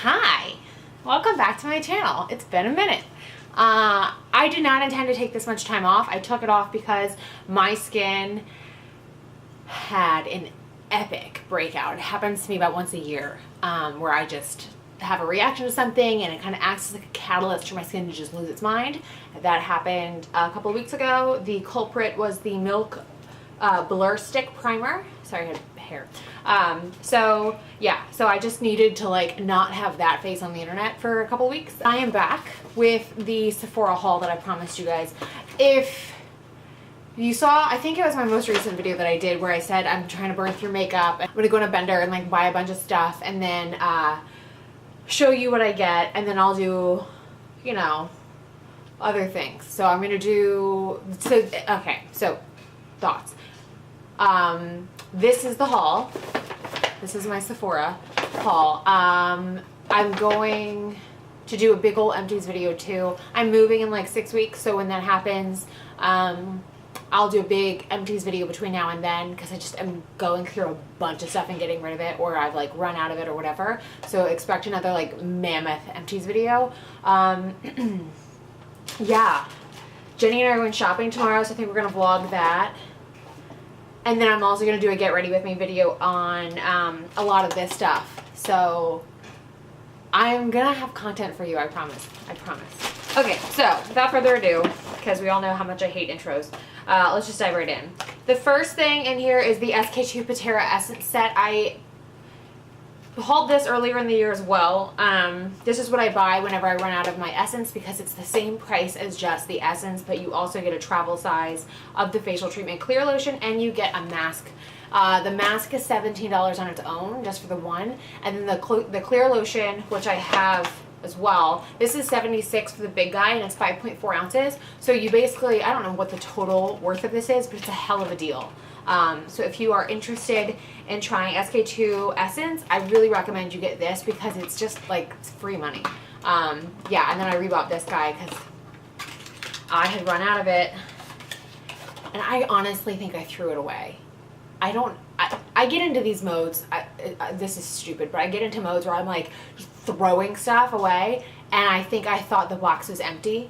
Hi, welcome back to my channel. It's been a minute. I did not intend to take this much time off. I took it off because my skin had an epic breakout. It happens to me about once a year, where I just have a reaction to something and it kind of acts as like a catalyst for my skin to just lose its mind. That happened a couple of weeks ago. The culprit was the Milk Blur Stick Primer. Sorry, I had hair. So I just needed to like not have that face on the internet for a couple weeks. I am back with the Sephora haul that I promised you guys. If you saw, I think it was my most recent video that I did where I said I'm trying to burn through makeup. I'm gonna go on a bender and like buy a bunch of stuff and then show you what I get, and then I'll do, you know, other things. So I'm gonna do, so thoughts. This is the haul. This is my Sephora haul. I'm going to do a big ol' empties video too. I'm moving in like 6 weeks, so when that happens, I'll do a big empties video between now and then because I just am going through a bunch of stuff and getting rid of it, or I've like run out of it or whatever. So expect another like mammoth empties video. Yeah, Jenny and I are going shopping tomorrow, so I think we're gonna vlog that. And then I'm also going to do a get ready with me video on a lot of this stuff. So I'm going to have content for you, I promise. I promise. Okay, so without further ado, because we all know how much I hate intros, let's just dive right in. The first thing in here is the SK2 Patera Essence Set. I hauled this earlier in the year as well. This is what I buy whenever I run out of my essence because it's the same price as just the essence, but you also get a travel size of the facial treatment clear lotion and you get a mask. The mask is $17 on its own just for the one, and then the clear lotion, which I have as well, this is $76 for the big guy and it's 5.4 ounces. So you basically, I don't know what the total worth of this is, but it's a hell of a deal. So if you are interested in trying SK2 Essence, I really recommend you get this because it's just like it's free money. Yeah, and then I rebought this guy because I had run out of it and I honestly think I threw it away. I get into these modes, this is stupid, but I get into modes where I'm like throwing stuff away and I think I thought the box was empty.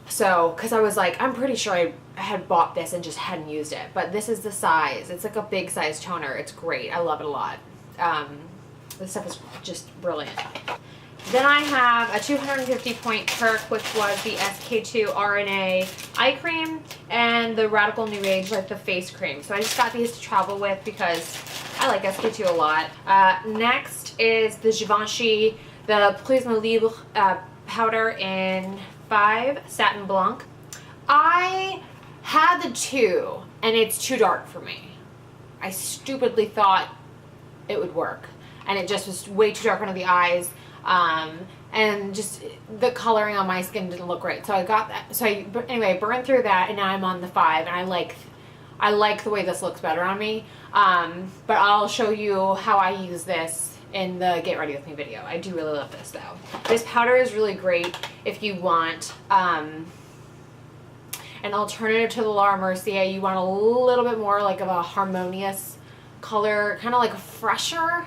So, because I was like, I'm pretty sure I had bought this and just hadn't used it. But this is the size. It's like a big size toner. It's great. I love it a lot. This stuff is just brilliant. Then I have a 250 point perk, which was the SK2 RNA eye cream and the Radical New Age, like the face cream. So I just got these to travel with because I like SK2 a lot. Next is the Givenchy, the Plus Me Libre powder in 5 Satin Blanc. I had the 2 and it's too dark for me. I stupidly thought it would work and it just was way too dark under the eyes, and just the coloring on my skin didn't look right. So I got that. So anyway, burned through that and now I'm on the 5 and I like the way this looks better on me. But I'll show you how I use this in the get ready with me video. I do really love this though. This powder is really great if you want an alternative to the Laura Mercier. You want a little bit more like of a harmonious color, kind of like a fresher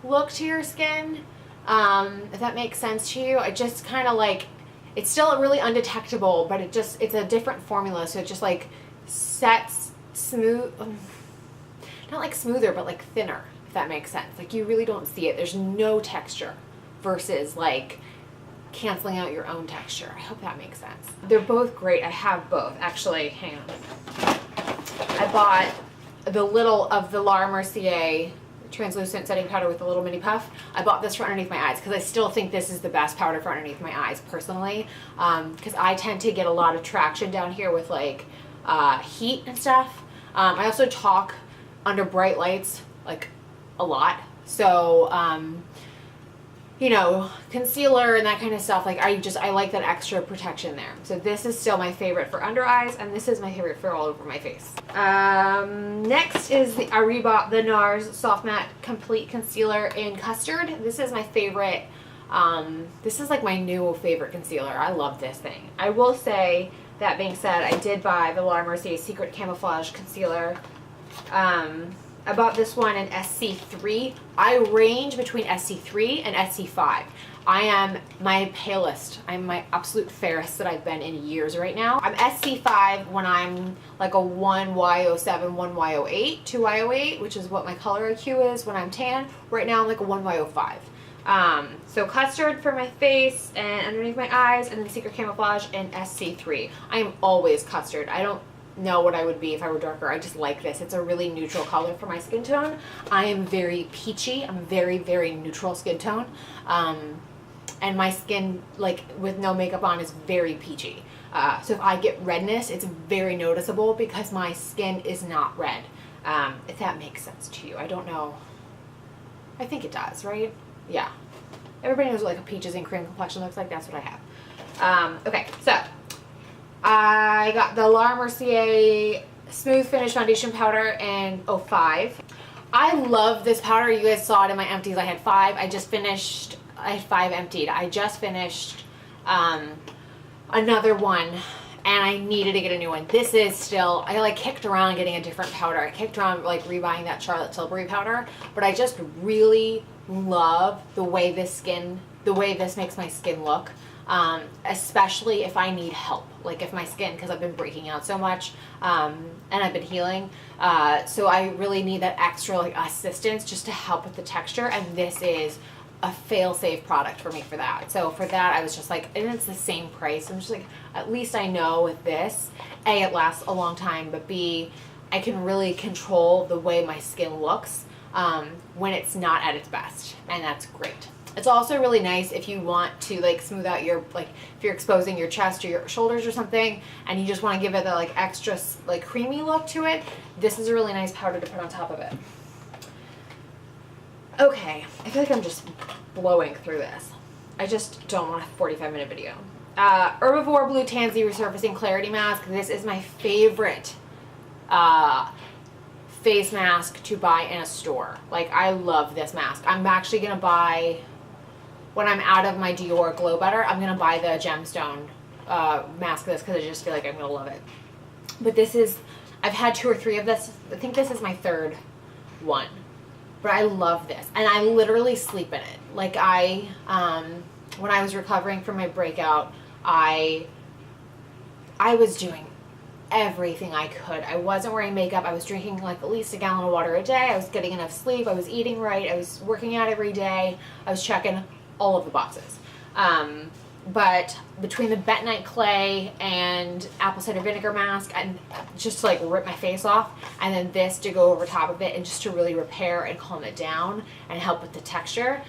look to your skin, if that makes sense to you. I just kind of like, it's still really undetectable, but it's a different formula, so it just like sets smooth, not like smoother, but like thinner, if that makes sense. Like you really don't see it. There's no texture versus like canceling out your own texture. I hope that makes sense. They're both great. I have both. Actually, hang on. I bought the little of the Laura Mercier translucent setting powder with a little mini puff. I bought this for underneath my eyes because I still think this is the best powder for underneath my eyes personally, because I tend to get a lot of traction down here with like heat and stuff. I also talk under bright lights like a lot, so you know, concealer and that kind of stuff, like I like that extra protection there. So this is still my favorite for under eyes, and this is my favorite for all over my face. Next is I rebought the NARS Soft Matte Complete Concealer in Custard. This is my favorite. This is like my new favorite concealer. I love this thing. I will say, that being said, I did buy the Laura Mercier Secret Camouflage Concealer. I bought this one in SC3. I range between SC3 and SC5. I am my palest. I'm my absolute fairest that I've been in years right now. I'm SC5 when I'm like a 1Y07, 1Y08, 2Y08, which is what my color IQ is when I'm tan. Right now I'm like a 1Y05. So custard for my face and underneath my eyes, and then secret camouflage in SC3. I am always custard. I don't know what I would be if I were darker. I just like this. It's a really neutral color for my skin tone. I am very peachy. I'm very, very neutral skin tone. And my skin, like with no makeup on, is very peachy. So if I get redness, it's very noticeable because my skin is not red. If that makes sense to you. I don't know. I think it does, right? Yeah. Everybody knows what like a peaches and cream complexion looks like. That's what I have. Okay, so I got the Laura Mercier Smooth Finish Foundation Powder in 05. I love this powder. You guys saw it in my empties. I had 5. I had 5 emptied. I just finished another one, and I needed to get a new one. This is still, I like kicked around getting a different powder. I kicked around like rebuying that Charlotte Tilbury powder, but I just really love the way this makes my skin look. Especially if I need help, like if my skin, because I've been breaking out so much, and I've been healing, so I really need that extra like assistance just to help with the texture, and this is a fail-safe product for me for that. So for that, I was just like, and it's the same price. I'm just like, at least I know with this, A, it lasts a long time, but B, I can really control the way my skin looks when it's not at its best, and that's great. It's also really nice if you want to like smooth out your, like if you're exposing your chest or your shoulders or something and you just want to give it that like extra like creamy look to it. This is a really nice powder to put on top of it. Okay, I feel like I'm just blowing through this. I just don't want a 45-minute video. Herbivore Blue Tansy Resurfacing Clarity Mask. This is my favorite face mask to buy in a store. Like, I love this mask. I'm actually going to buy, when I'm out of my Dior Glow Butter, I'm going to buy the Gemstone mask of this because I just feel like I'm going to love it. But this is, I've had 2 or 3 of this. I think this is my 3rd one. But I love this. And I literally sleep in it. Like when I was recovering from my breakout, I was doing everything I could. I wasn't wearing makeup. I was drinking like at least a gallon of water a day. I was getting enough sleep. I was eating right. I was working out every day. I was checking all of the boxes. But between the bentonite clay and apple cider vinegar mask, and just to like rip my face off, and then this to go over top of it and just to really repair and calm it down and help with the texture,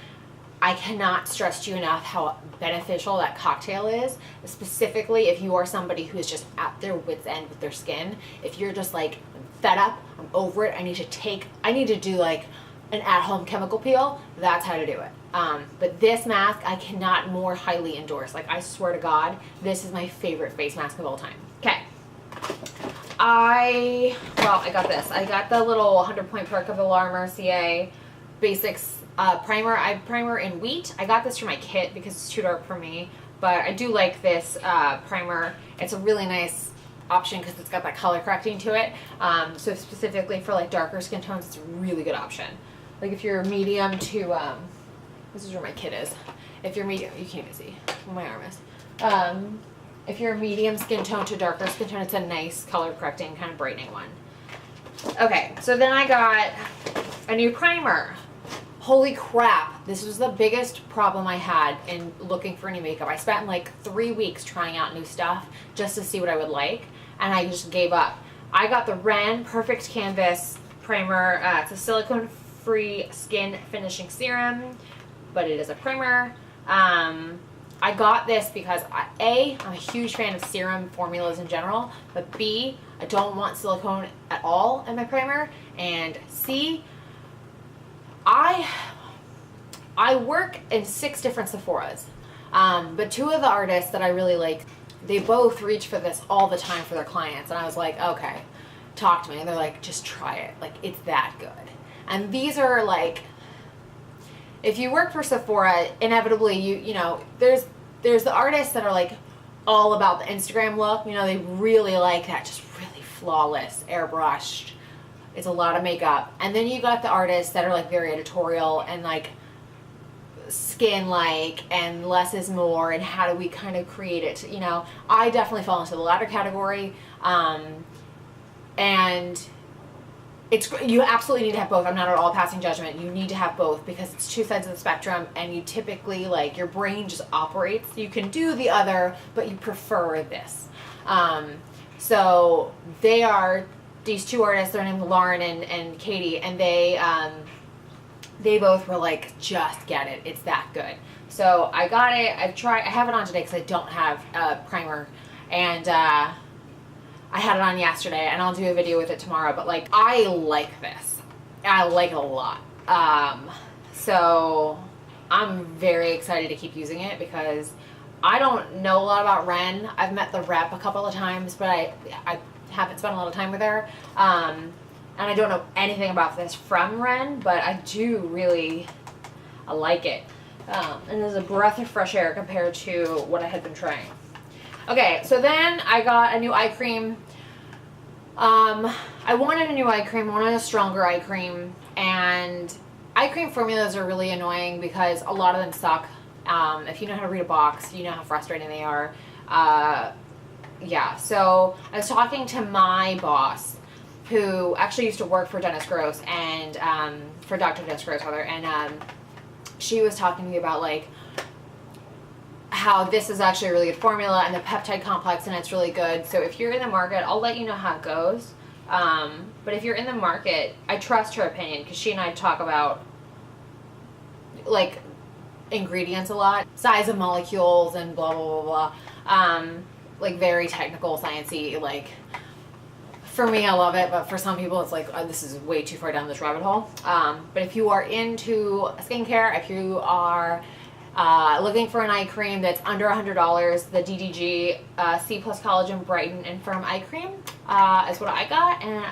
I cannot stress to you enough how beneficial that cocktail is, specifically if you are somebody who is just at their wit's end with their skin. If you're just like fed up, I'm over it, I need to do like an at-home chemical peel, that's how to do it. But this mask, I cannot more highly endorse. Like, I swear to God, this is my favorite face mask of all time. Okay. I got this. I got the little 100-point perk of the Laura Mercier Basics primer. I primer in wheat. I got this for my kit because it's too dark for me, but I do like this primer. It's a really nice option because it's got that color correcting to it. So specifically for like darker skin tones, it's a really good option. Like if you're medium to, this is where my kit is. If you're medium, you can't even see where my arm is. If you're a medium skin tone to darker skin tone, it's a nice color correcting, kind of brightening one. Okay, so then I got a new primer. Holy crap, this was the biggest problem I had in looking for new makeup. I spent like 3 weeks trying out new stuff just to see what I would like, and I just gave up. I got the Ren Perfect Canvas Primer. It's a silicone-free skin finishing serum, but it is a primer. I got this because A, I'm a huge fan of serum formulas in general, but B, I don't want silicone at all in my primer, and C, I work in 6 different Sephoras, but 2 of the artists that I really like, they both reach for this all the time for their clients, and I was like, okay, talk to me. And they're like, just try it, like it's that good. And these are like, if you work for Sephora, inevitably you know there's the artists that are like all about the Instagram look. You know, they really like that, just really flawless, airbrushed, It's a lot of makeup. And then you got the artists that are like very editorial and like skin like and less is more and how do we kind of create it, you know. I definitely fall into the latter category. And you absolutely need to have both. I'm not at all passing judgment. You need to have both because it's two sides of the spectrum and you typically, like, your brain just operates. You can do the other, but you prefer this. So they are these two artists, their names Lauren and Katie, and they both were like, just get it. It's that good. So I got it. I have it on today because I don't have a primer. And I had it on yesterday, and I'll do a video with it tomorrow. But, like, I like this. I like it a lot. So I'm very excited to keep using it because I don't know a lot about Ren. I've met the rep a couple of times, but I haven't spent a lot of time with her. And I don't know anything about this from Ren, but I do really like it. And there's a breath of fresh air compared to what I had been trying. Okay, so then I got a new eye cream. I wanted a new eye cream, wanted a stronger eye cream, and eye cream formulas are really annoying because a lot of them suck. If you know how to read a box, you know how frustrating they are. Yeah, so I was talking to my boss, who actually used to work for Dennis Gross, and for Dr. Dennis Gross, rather, and she was talking to me about, like, how this is actually a really good formula and the peptide complex, and it's really good. So if you're in the market, I'll let you know how it goes. But if you're in the market, I trust her opinion because she and I talk about, like, ingredients a lot, size of molecules and blah blah blah blah. Like, very technical, sciencey. Like, for me, I love it, but for some people, it's like, oh, this is way too far down this rabbit hole. But if you are into skincare, if you are looking for an eye cream that's under $100, the DDG C+ Collagen Brighten and Firm Eye Cream is what I got, and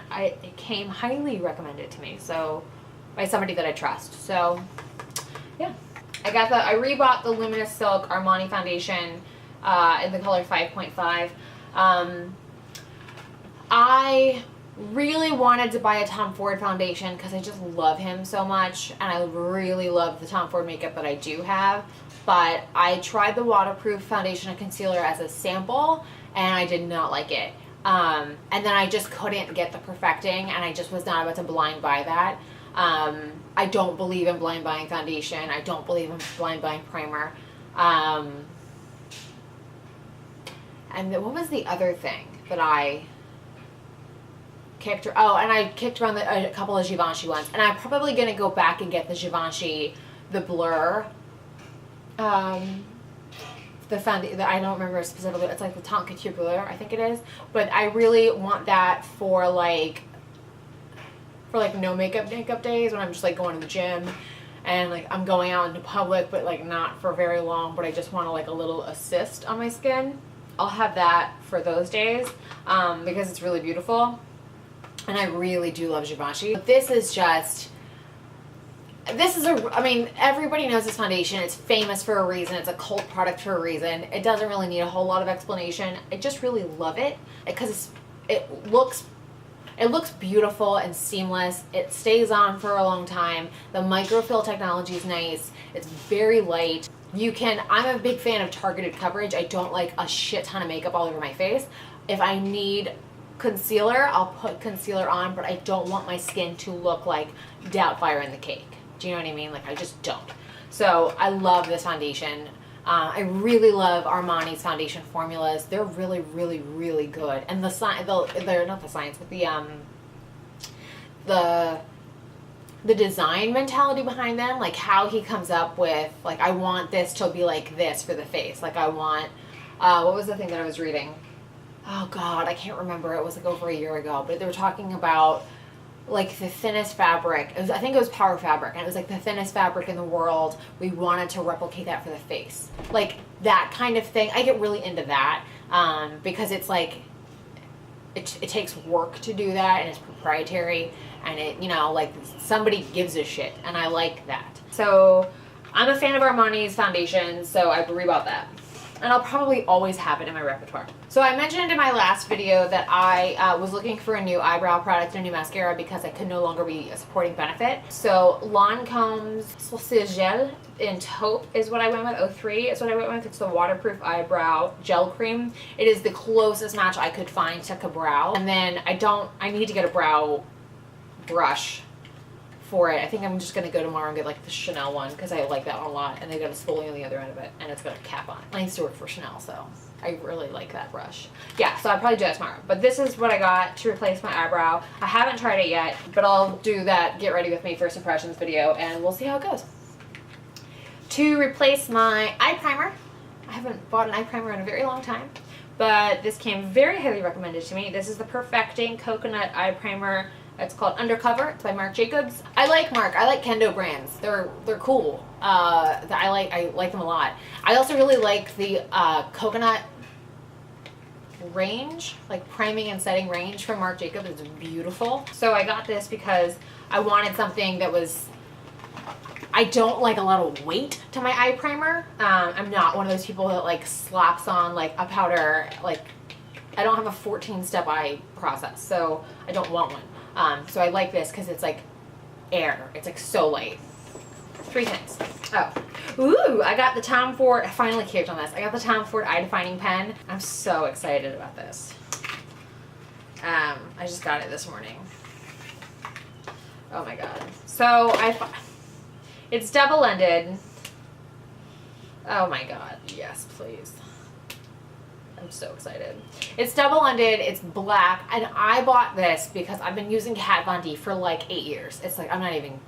it came highly recommended to me, so by somebody that I trust. So yeah, I rebought the Luminous Silk Armani foundation in the color 5.5. I really wanted to buy a Tom Ford foundation because I just love him so much, and I really love the Tom Ford makeup that I do have, but I tried the waterproof foundation and concealer as a sample, and I did not like it. And then I just couldn't get the perfecting, and I just was not about to blind buy that. I don't believe in blind buying foundation. I don't believe in blind buying primer. And what was the other thing that I kicked her? Oh, and I kicked around a couple of Givenchy ones, and I'm probably gonna go back and get the Givenchy, the Blur, the foundation. I don't remember specifically. It's like the Teint Couture Blur, I think it is. But I really want that for like no makeup days when I'm just like going to the gym and like I'm going out into public, but like not for very long. But I just want to like a little assist on my skin. I'll have that for those days because it's really beautiful. And I really do love Givenchy. This is I mean, everybody knows this foundation. It's famous for a reason. It's a cult product for a reason. It doesn't really need a whole lot of explanation. I just really love it because it looks beautiful and seamless. It stays on for a long time. The microfill technology is nice. It's very light. I'm a big fan of targeted coverage. I don't like a shit ton of makeup all over my face. If I need concealer, I'll put concealer on, but I don't want my skin to look like Doubtfire in the Cake. Do you know what I mean? Like, I just don't. So I love this foundation. I really love Armani's foundation formulas. They're really, really, really good. And they're not the science, but the design mentality behind them, like how he comes up with, like, I want this to be like this for the face. Like, I want, what was the thing that I was reading? Oh God, I can't remember. It was like over a year ago, but they were talking about like the thinnest fabric. I think it was Power Fabric, and it was like the thinnest fabric in the world. We wanted to replicate that for the face, like that kind of thing. I get really into that because it's like it takes work to do that, and it's proprietary, and it, you know, like somebody gives a shit, and I like that. So I'm a fan of Armani's foundation, so I rebought that. and I'll probably always have it in my repertoire. So I mentioned in my last video that I was looking for a new eyebrow product and a new mascara because I could no longer be a supporting benefit. So Lancome's Sourcil Gel in taupe is what I went with. 03 is what I went with. It's the waterproof eyebrow gel cream. It is the closest match I could find to Cabrow. And then I need to get a brow brush for it. I think I'm just going to go tomorrow and get like the Chanel one because I like that one a lot, and they got a spoolie on the other end of it and it's got a cap on it. I used to work for Chanel, so I really like that brush. Yeah, so I'll probably do that tomorrow. But this is what I got to replace my eyebrow. I haven't tried it yet, but I'll do that get ready with me first impressions video and we'll see how it goes. To replace my eye primer, I haven't bought an eye primer in a very long time, but this came very highly recommended to me. This is the Perfecting Coconut Eye Primer. It's called Undercover. It's by Marc Jacobs. I like Marc. I like Kendo brands. They're cool. I like them a lot. I also really like the coconut range, like priming and setting range from Marc Jacobs. It's beautiful. So I got this because I wanted something that was, I don't like a lot of weight to my eye primer. I'm not one of those people that like slaps on like a powder. Like I don't have a 14-step eye process, so I don't want one. So I like this because it's like air. It's like so light. 3 things. Oh. Ooh, I got the Tom Ford. I finally caved on this. I got the Tom Ford eye defining pen. I'm so excited about this. I just got it this morning. Oh my god. So it's double-ended. Oh my god. Yes, please. I'm so excited. It's double-ended, it's black, and I bought this because I've been using Kat Von D for like 8 years. It's like, I'm not even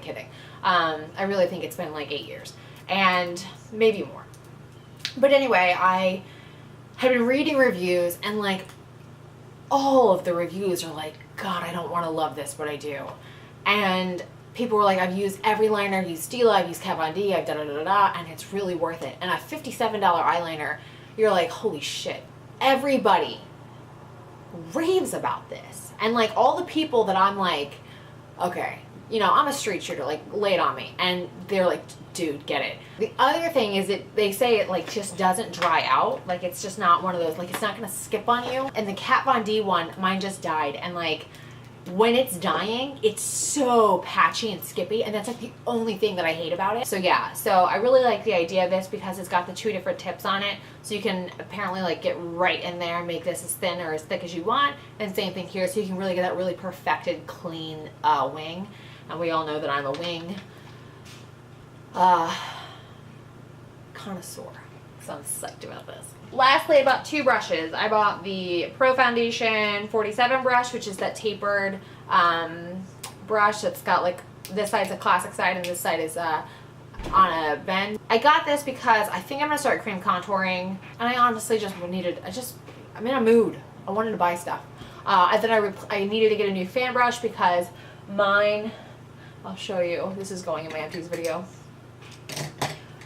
kidding. I really think it's been like 8 years, and maybe more. But anyway, I have been reading reviews, and like, all of the reviews are like, God, I don't want to love this, but I do. And people were like, I've used every liner, I've used Stila, I've used Kat Von D, I've da-da-da-da-da, and it's really worth it. And a $57 eyeliner, you're like, holy shit, everybody raves about this. And like all the people that I'm like, okay, you know, I'm a street shooter, like lay it on me. And they're like, dude, get it. The other thing is that they say it like just doesn't dry out. Like it's just not one of those, like it's not gonna skip on you. And the Kat Von D one, mine just died. And like when it's dying, it's so patchy and skippy, and that's like the only thing that I hate about it. So yeah, so I really like the idea of this because it's got the 2 different tips on it, so you can apparently like get right in there and make this as thin or as thick as you want, and same thing here, so you can really get that really perfected, clean wing. And we all know that I'm a wing connoisseur, so I'm psyched about this. Lastly, I bought 2 brushes. I bought the Pro Foundation 47 brush, which is that tapered brush that's got like, this side's a classic side and this side is on a bend. I got this because I think I'm gonna start cream contouring, and I honestly just needed, I'm in a mood. I wanted to buy stuff. And then I needed to get a new fan brush because mine, I'll show you, this is going in my empties video.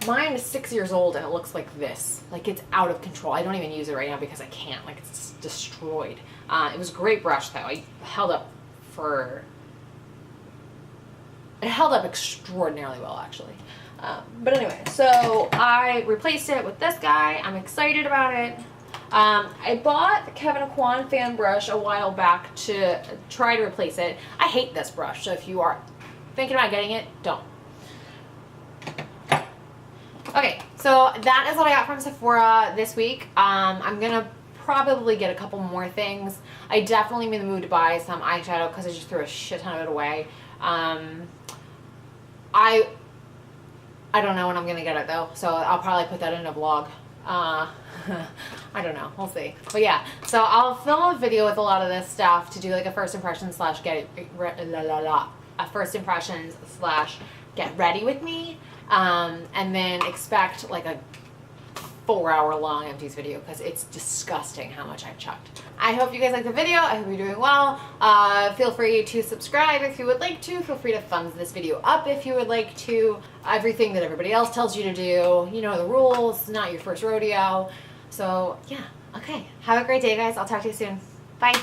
Mine is 6 years old and it looks like this. Like it's out of control. I don't even use it right now because I can't. Like it's destroyed. It was a great brush though. It held up extraordinarily well actually. But anyway, so I replaced it with this guy. I'm excited about it. I bought the Kevyn Aucoin fan brush a while back to try to replace it. I hate this brush, so if you are thinking about getting it, don't. Okay, so that is what I got from Sephora this week. I'm gonna probably get a couple more things. I definitely am in the mood to buy some eyeshadow because I just threw a shit ton of it away. I don't know when I'm gonna get it though, so I'll probably put that in a vlog. I don't know, we'll see. But yeah, so I'll film a video with a lot of this stuff to do like a first impression slash get ready with me. And then expect like a 4-hour long empties video because it's disgusting how much I've chucked. I hope you guys like the video. I hope you're doing well. Feel free to subscribe if you would like to. Feel free to thumbs this video up if you would like to. Everything that everybody else tells you to do. You know the rules. It's not your first rodeo. So yeah, okay. Have a great day, guys. I'll talk to you soon. Bye.